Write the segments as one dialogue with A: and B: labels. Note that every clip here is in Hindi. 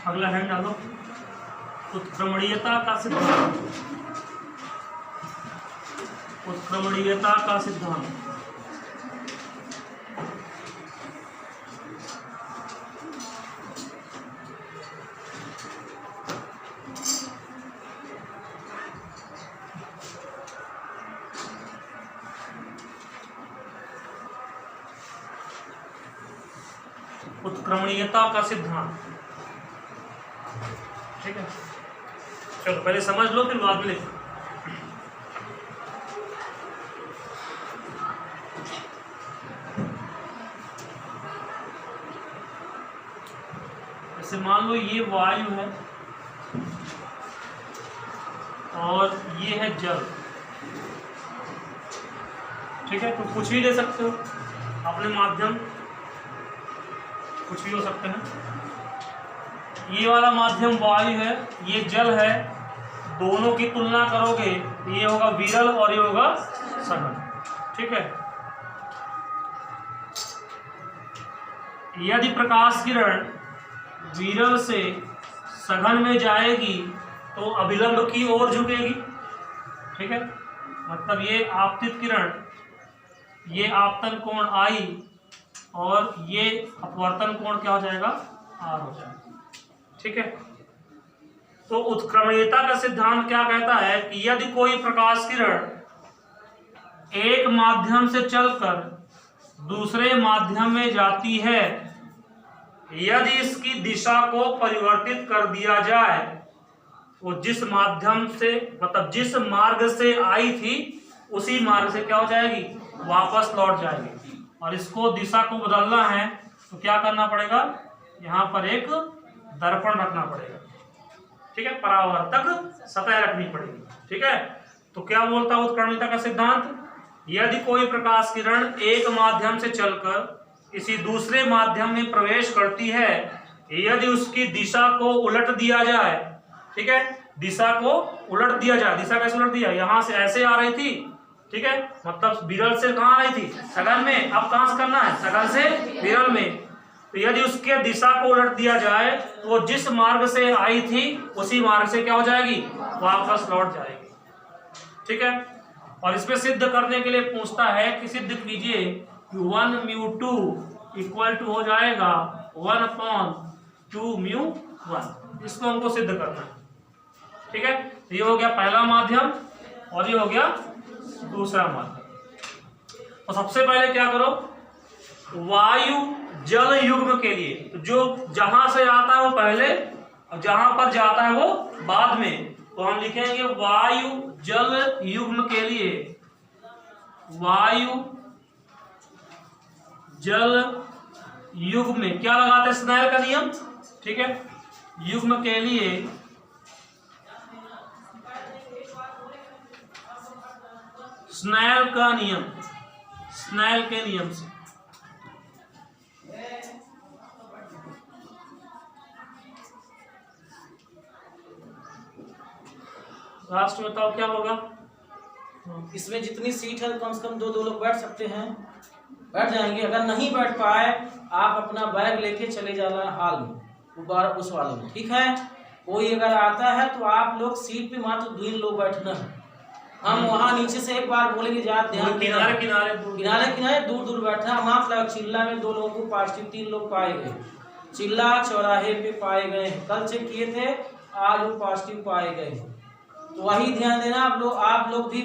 A: अगला हैंड डालो। उत्क्रमणीयता का सिद्धांत। उत्क्रमणीयता का सिद्धांत। उत्क्रमणीयता का सिद्धांत, ठीक है। चलो पहले समझ लो फिर बाद में लिखो। जैसे मान लो ये वायु है और ये है जल, ठीक है। तो कुछ भी ले सकते हो अपने माध्यम, कुछ भी हो सकते हैं। ये वाला माध्यम वायु है, ये जल है, दोनों की तुलना करोगे ये होगा विरल और ये होगा सघन, ठीक है। यदि प्रकाश किरण विरल से सघन में जाएगी तो अभिलंब की ओर झुकेगी, ठीक है। मतलब ये आपतित किरण, ये आपतन कोण आई और ये अपवर्तन कोण क्या हो जाएगा, आर हो जाएगा, ठीक है। तो उत्क्रमणीयता का सिद्धांत क्या कहता है कि यदि कोई प्रकाश किरण एक माध्यम से चलकर दूसरे माध्यम में जाती है, यदि इसकी दिशा को परिवर्तित कर दिया जाए, वो जिस माध्यम से मतलब जिस मार्ग से आई थी उसी मार्ग से क्या हो जाएगी, वापस लौट जाएगी। और इसको दिशा को बदलना है तो क्या करना पड़ेगा, यहाँ पर एक दर्पण रखना पड़ेगा, ठीक है। परावर्तक सतह रखनी पड़ेगी, ठीक है। तो क्या बोलता है उत्क्रमणीयता का सिद्धांत, यदि कोई प्रकाश किरण एक माध्यम से चलकर किसी दूसरे माध्यम में प्रवेश करती है, यदि उसकी दिशा को उलट दिया जाए, ठीक है, दिशा को उलट दिया जाए। दिशा कैसे उलट दिया, यहाँ से ऐसे आ रही थी, ठीक है, मतलब विरल से कहाँ आ रही थी, सघन में, अब कहाँ से करना है, सघन से विरल में। तो यदि उसके दिशा को उलट दिया जाए तो वो जिस मार्ग से आई थी उसी मार्ग से क्या हो जाएगी, वापस लौट जाएगी, ठीक है। और इसमें सिद्ध करने के लिए पूछता है कि सिद्ध कीजिए कि 1μ2 इक्वल टू हो जाएगा 1/2μ1। इसको हमको सिद्ध करना है, ठीक है। तो ये हो गया पहला माध्यम और ये हो गया दूसरा माध्यम। तो सबसे पहले क्या करो, वायु जल युग्म के लिए तो जो जहां से आता है वो पहले और जहां पर जाता है वो बाद में, तो हम लिखेंगे वायु जल युग्म के लिए, वायु जल युग्म में क्या लगाते हैं, स्नेल का नियम, ठीक है। युग्म के लिए स्नेल का नियम, स्नेल के नियम से लास्ट में बताओ क्या होगा।
B: इसमें जितनी सीट है कम से कम दो लोग बैठ सकते हैं, बैठ जाएंगे। अगर नहीं बैठ पाए आप अपना बैग लेके चले जाना हॉल में, उस वाले में, ठीक है। कोई अगर आता है तो आप लोग सीट पे मात्र 2 लोग बैठना है। हम वहाँ नीचे से एक बार बोलेंगे ध्यान
A: किनारे किनारे
B: दूर दूर बैठना। मात्र चिल्ला में 2 लोगों को पॉजिटिव 3 लोग पाए गए, चिल्ला चौराहे पे पाए गए, कल चेक किए थे, आज वो पॉजिटिव पाए गए। तो वही ध्यान देना, आप लोग भी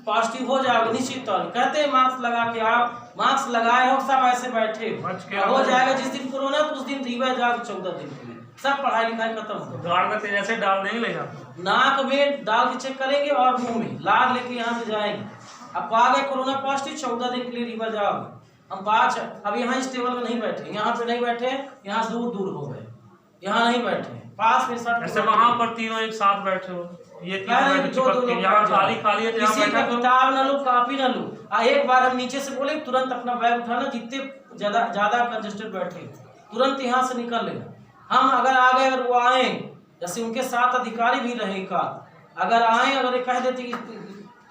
B: पॉजिटिव हो जाओगे निश्चित तौर। कहते हैं मास्क लगा के, आप मास्क लगाए हो, सब ऐसे बैठे हो जाएगा। जिस दिन कोरोना तो उस दिन रिवर जाओगे 14 दिन के लिए, सब पढ़ाई लिखाई खत्म हो।
A: जैसे डाल देंगे ले जाते,
B: नाक में डाल के चेक करेंगे और मुंह में लाग लेके यहाँ से जाएंगे। अब आ गए कोरोना पॉजिटिव, 14 दिन के लिए रिवर जाओगे। हम 5 अब यहाँ इस टेबल में नहीं बैठे, यहाँ पे नहीं बैठे, यहाँ दूर दूर हो गए, यहाँ नहीं बैठे पास में।
A: ऐसे वहां पर तीनों एक साथ बैठे हो, ये यहाँ खाली खाली है,
B: किसी का किताब न लो, कॉपी न लो। एक बार हम नीचे से बोले तुरंत अपना बैग उठाना, जितने ज्यादा कंजेस्टेड बैठे तुरंत यहाँ से निकल लेना। हम अगर आ गए, अगर वो आए, जैसे उनके साथ अधिकारी भी रहेगा, अगर आए, अगर कह देते कि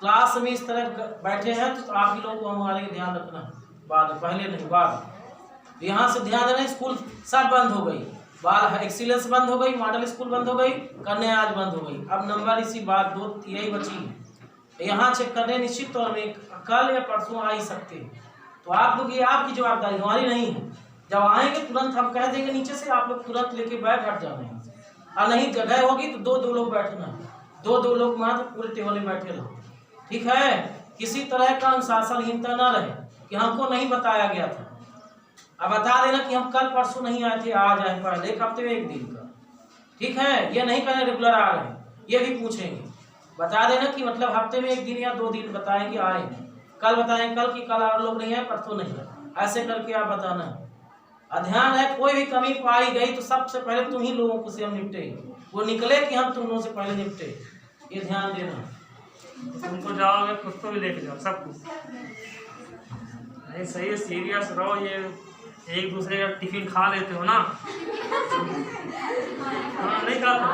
B: क्लास में इस तरह बैठे हैं तो आप ही लोग को हमारे ध्यान रखना है, बाद में, पहले नहीं बाद। यहाँ से ध्यान देना, स्कूल सब बंद हो गई, बाल एक्सीलेंस बंद हो गई, मॉडल स्कूल बंद हो गई, कन्या आज बंद हो गई। अब नंबर इसी बात दो यही बची है। यहाँ चेक करने निश्चित तौर में कल या परसों आ ही सकते हैं। तो आप लोग, ये आपकी जवाबदारी, हमारी नहीं है। जब आएंगे तुरंत हम कह देंगे नीचे से, आप लोग तुरंत लेके बैठ हट जाना है। और नहीं जगह होगी तो दो लोग बैठना, दो लोग मात्र पूरे टेबल में बैठे रहो, ठीक है। किसी तरह का अनुशासनहीनता न रहे कि हमको नहीं बताया गया था। अब बता देना कि हम कल परसों नहीं आए थे, आज आए पहले एक हफ्ते में एक दिन का, ठीक है। ये नहीं कहना रेगुलर आ रहे हैं, ये भी पूछेंगे। बता देना कि मतलब हफ्ते में एक दिन या 2 दिन बताएं कि आए, कल बताएं कल की कल और लोग नहीं आए, परसों नहीं आए, ऐसे करके आप बताना। ध्यान है, कोई भी कमी पाई गई तो सबसे पहले तुम ही लोगों को से हम निपटेंगे, वो निकले कि हम तुम लोगों से पहले निपटे, ये ध्यान देना।
A: तुमको जाओगे खुद को भी लेके जाओ सब कुछ। नहीं सही है, सीरियस रहो। ये एक दूसरे का टिफिन खा लेते हो ना? हाँ नहीं खाते?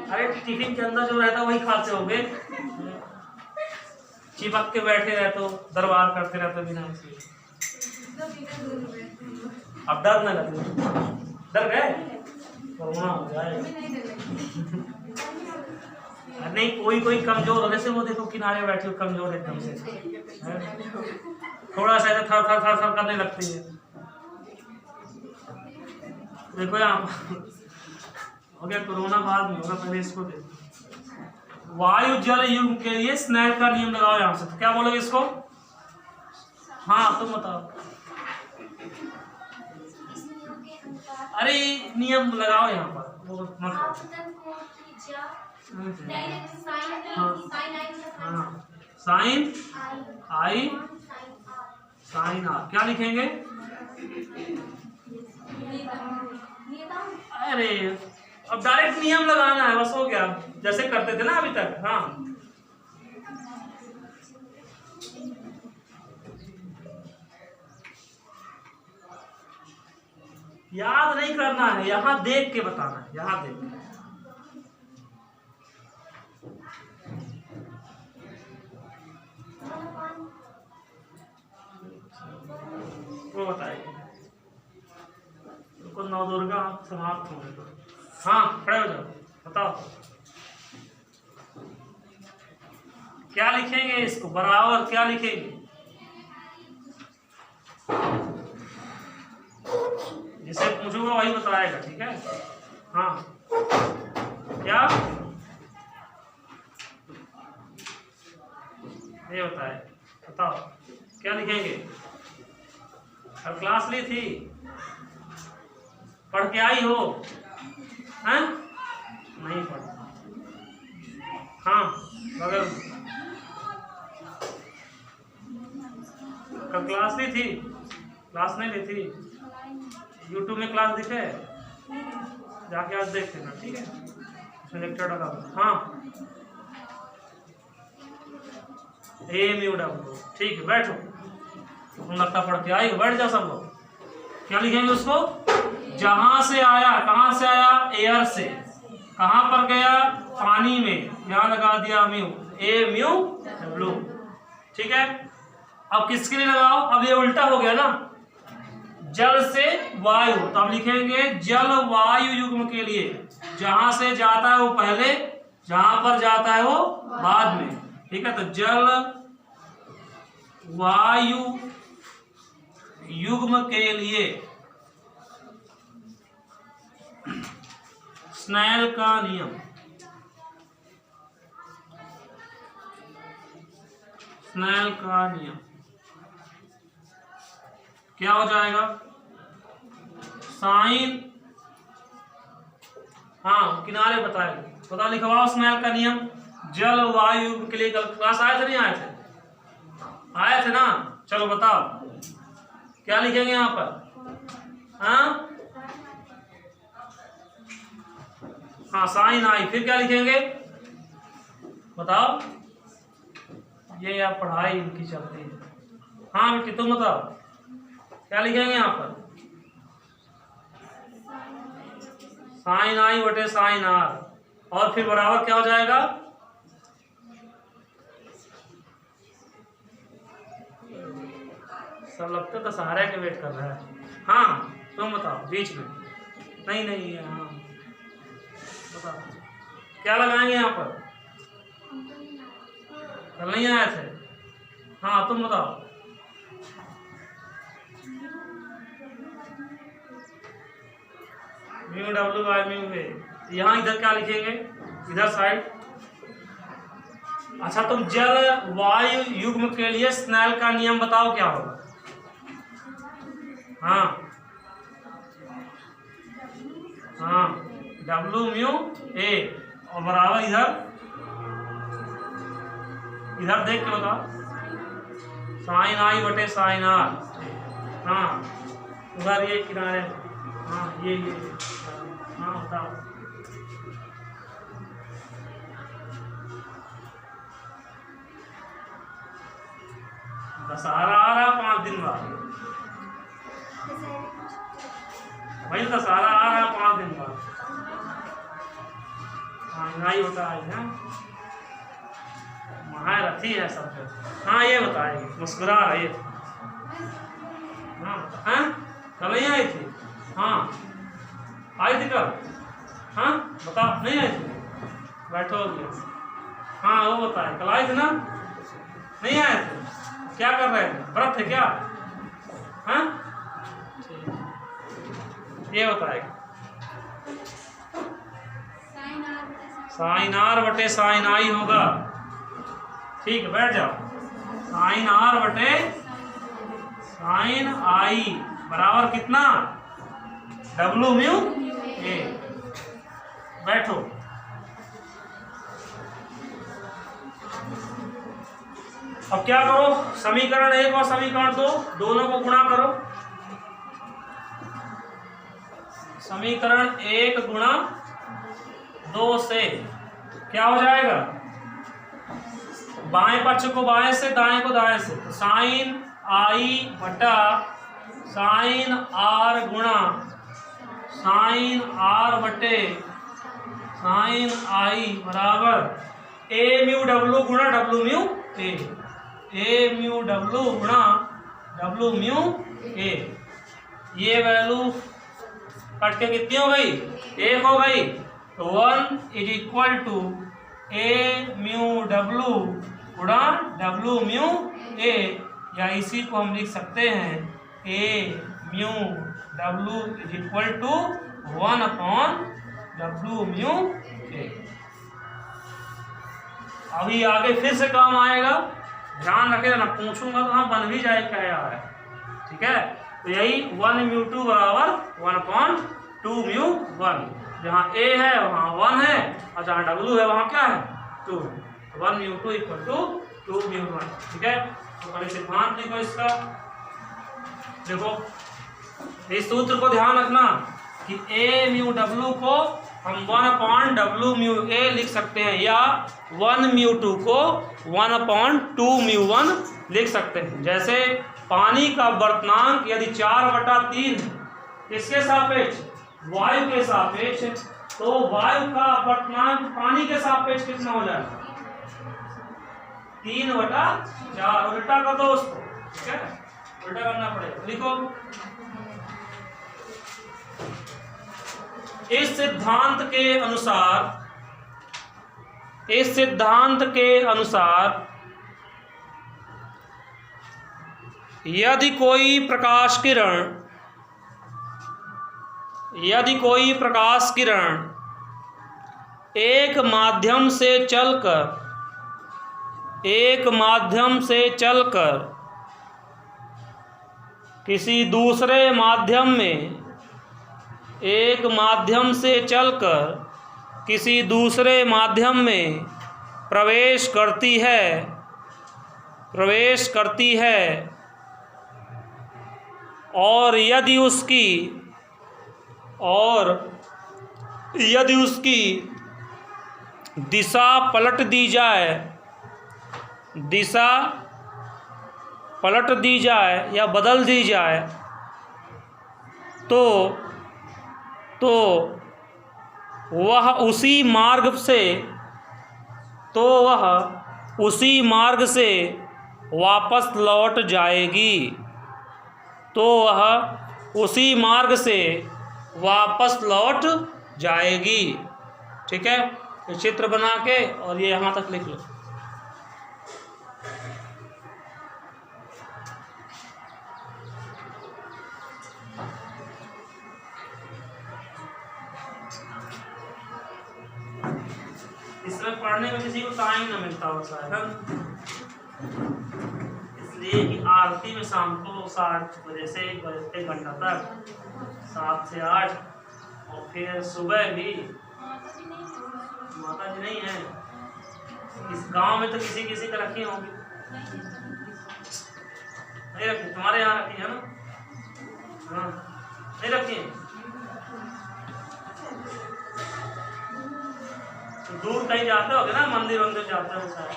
A: अरे टिफिन के अंदर जो रहता है वही खाते होगे, चिपक के बैठे रहते हो, दरबार करते रहते हो बिना किसी। अब डर न लगे, डर गए कोरोना हो जाए। नहीं कोई कमजोर हो, जैसे वो देखो किनारे बैठे हो कमजोर एकदम से, थोड़ा सा ऐसे थर थर थर थर करने लगती है। देखो यहाँ हो गया कोरोना, बाद में होगा, पहले इसको देखो। वायु जल युग के लिए स्नेल का नियम लगाओ यहाँ से। तो क्या बोलोगे इसको? हाँ तुम बताओ। अरे नियम लगाओ यहाँ पर, वो मत साइन आई साइन आर, क्या लिखेंगे? अरे अब डायरेक्ट नियम लगाना है, बस हो गया, जैसे करते थे ना अभी तक। हाँ याद नहीं करना है, यहाँ देख के बताना है, यहाँ देख के। वो बताएगी उनको, नवदुर्गा समाप्त होने दो। हाँ खड़े हो जाओ, बताओ क्या लिखेंगे इसको, बराबर क्या लिखेंगे? जिसे पूछूंगा वही बताएगा, ठीक है। हाँ क्या ये बताए, बताओ क्या लिखेंगे? अब क्लास ली थी, पढ़ के आई हो? हैं? नहीं पढ़। हाँ मगर कल क्लास ली थी? क्लास नहीं ली थी? YouTube में क्लास दिखे, जाके आज देख लेना, ठीक है। उसमें लेक्चर डाला। हाँ AMUW, ठीक है बैठो। तुम लगता पढ़ के आई हो, बैठ जाओ सब लोग। क्या लिखेंगे उसको? जहां से आया, कहां से आया? एयर से। कहां पर गया? पानी में, यहां लगा दिया म्यू, AMUW, ठीक है। अब किसके लिए लगाओ? अब ये उल्टा हो गया ना, जल से वायु, तो अब लिखेंगे जल वायु युग्म के लिए। जहां से जाता है वो पहले, जहां पर जाता है वो बाद में, ठीक है। तो जल वायु युग्म के लिए स्नेल का नियम, स्नेल का नियम क्या हो जाएगा? साइन, हाँ किनारे बताएगा, पता लिखवाओ स्नेल का नियम। जल वायु के लिए कल क्लास आए थे नहीं आए थे? आए थे ना? चलो बताओ क्या लिखेंगे यहाँ पर? हाँ हाँ साइन आई, फिर क्या लिखेंगे बताओ? ये आप पढ़ाई इनकी चलती है। हाँ बेटी तुम बताओ क्या लिखेंगे यहाँ पर? साइन आई बटे साइन आर, और फिर बराबर क्या हो जाएगा? सब लगता तो सहारा के वेट कर रहा है। हाँ तुम बताओ बीच में। नहीं नहीं हाँ बताओ क्या लगाएंगे यहाँ पर? कल नहीं आए थे। हाँ तुम बताओ। Mu W by mu A. यहाँ इधर क्या लिखेंगे? इधर साइड। अच्छा तुम जल वायु युग्म के लिए स्नेल का नियम बताओ क्या होगा? हाँ हाँ डब्ल्यू म्यू ए और बराबर इधर देख के बताओ साइन आई बटे साइन आर। हाँ उधर ये किनारे। हाँ ये हाँ बताओ। दशहरा आ रहा 5 दिन बाद। भाई दशहरा आ रहा 5 दिन बाद। महंगाई होता है महारथी है सब पे। हाँ ये बताएगी मुस्कुरा रही है। हाँ कल नहीं आई थी? हाँ आई थी कल? हाँ बताओ नहीं आई थी? बैठो हाँ वो बताए कल आई थी ना? नहीं आए थे? क्या कर रहे थे? व्रत थे क्या? हाँ ये बताएगा साइन आर बटे साइन आई होगा। ठीक है बैठ जाओ। साइन आर बटे साइन आई बराबर कितना? डब्ल्यू म्यू ए। बैठो। अब क्या करो? समीकरण 1 और समीकरण 2 दोनों को गुणा करो। समीकरण 1 गुणा 2 से क्या हो जाएगा? बाएं पक्ष को बाएं से दाएं को दाएं से तो साइन आई बटा साइन आर गुणा साइन आर बटे साइन आई बराबर ए म्यू डब्ल्यू गुणा डब्ल्यू म्यू ए म्यू डब्ल्यू गुणा डब्ल्यू म्यू ए। ये वैल्यू कट के कितनी हो गई? 1 हो गई। तो 1 is equal to A mu W गुणा डब्ल्यू म्यू ए, या इसी को हम लिख सकते हैं A mu W is equal to 1 upon W mu A. अभी आगे फिर से काम आएगा, ध्यान रखे ना, पूछूंगा तो हाँ बन भी जाए क्या यार है। ठीक है तो यही 1 म्यू 2 बराबर 1 अपॉन 2 म्यू 1। जहाँ ए है वहाँ 1 है और जहाँ डब्ल्यू है वहाँ क्या है 2। 1 म्यू 2 इक्वल टू 2 म्यू 1। ठीक है तो पहले सिद्धांत लिखो इसका। देखो इस सूत्र को ध्यान रखना कि ए म्यू डब्ल्यू को हम 1 अपॉन डब्ल्यू म्यू ए लिख सकते हैं, या 1 म्यू 2 को 1 अपॉन 2 म्यू 1 लिख सकते हैं। जैसे पानी का वर्तनांक यदि 4/3 किसके सापेक्ष? वायु के सापेक्ष, तो वायु का वर्तनांक पानी के सापेक्ष कितना हो जाएगा? 3/4। उल्टा कर दो उसको। ठीक है उल्टा करना पड़ेगा। लिखो इस सिद्धांत के अनुसार यदि कोई प्रकाश किरण एक माध्यम से चलकर किसी दूसरे माध्यम में प्रवेश करती है और यदि उसकी दिशा पलट दी जाए या बदल दी जाए तो वह उसी मार्ग से वापस लौट जाएगी। तो वह उसी मार्ग से वापस लौट जाएगी। ठीक है, ये चित्र बना के और ये यहाँ तक लिख लो। इसमें पढ़ने में किसी को टाइम न मिलता होता है, इसलिए कि आरती में शाम को 7 बजे से 1 बजे 1 घंटा तक, 7 से 8, और फिर सुबह भी। माता जी नहीं है इस गांव में, तो किसी किसी का रखी होंगी, नहीं रखी? तुम्हारे यहाँ रखी है ना? हाँ, नहीं रखी है? तो दूर कहीं जाते होगे ना, मंदिर वंदिर जाते हो शायद,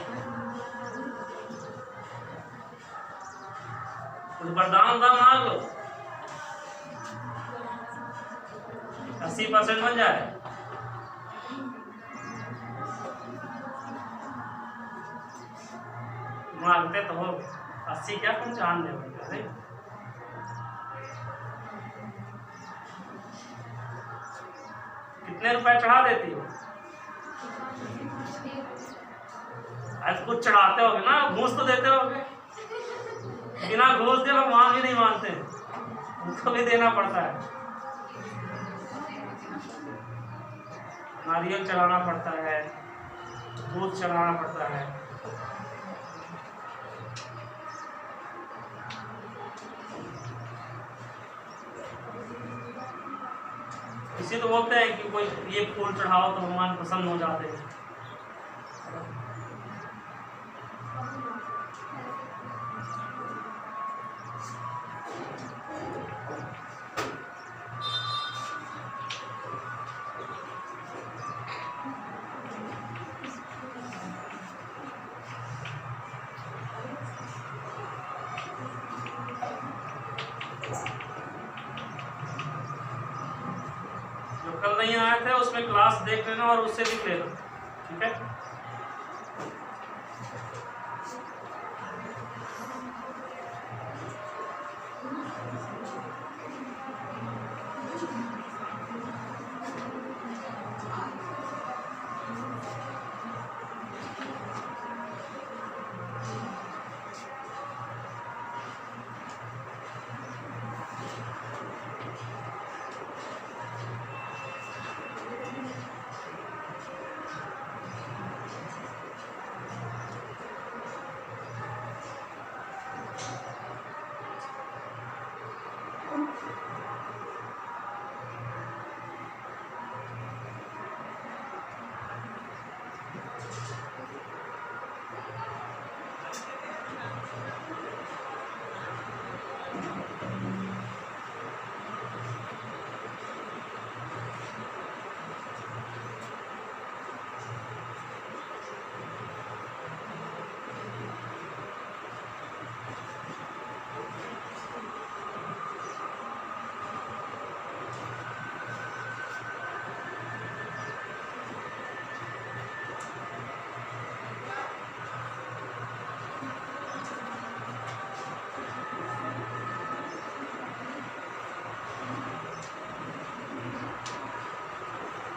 A: कुछ वरदान मांग लो, 80% बन जाए। मांगते तो हो 80 क्या 95 नहीं? कितने रुपए चढ़ा देती हो? आज कुछ चढ़ाते होगे ना, घूस तो देते होगे। बिना घूस के भगवान भी नहीं मानते, उनको भी देना पड़ता है। नारियल चढ़ाना पड़ता है, दूध चढ़ाना पड़ता है। इसी तो बोलते हैं कि कोई ये फूल चढ़ाओ तो भगवान प्रसन्न हो जाते हैं। कल नहीं आए थे उसमें क्लास देख लेना और उससे लिख लेना, ठीक है?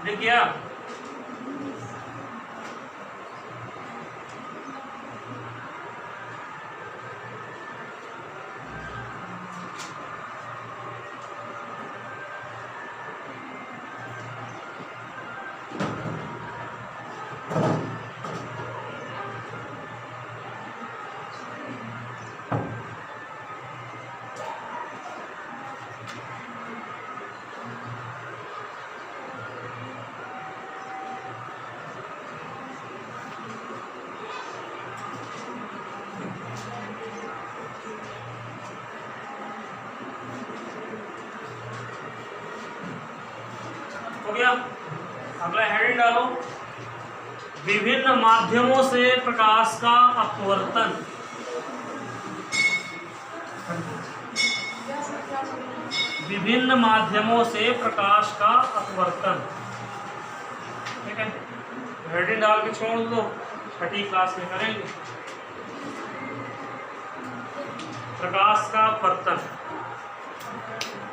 A: देखिए हो गया। अगला हेडिंग डालो, विभिन्न माध्यमों से प्रकाश का अपवर्तन। विभिन्न माध्यमों से प्रकाश का अपवर्तन, ठीक है? हेडिंग डाल के छोड़ दो, छठी क्लास में करेंगे। प्रकाश का अपवर्तन है।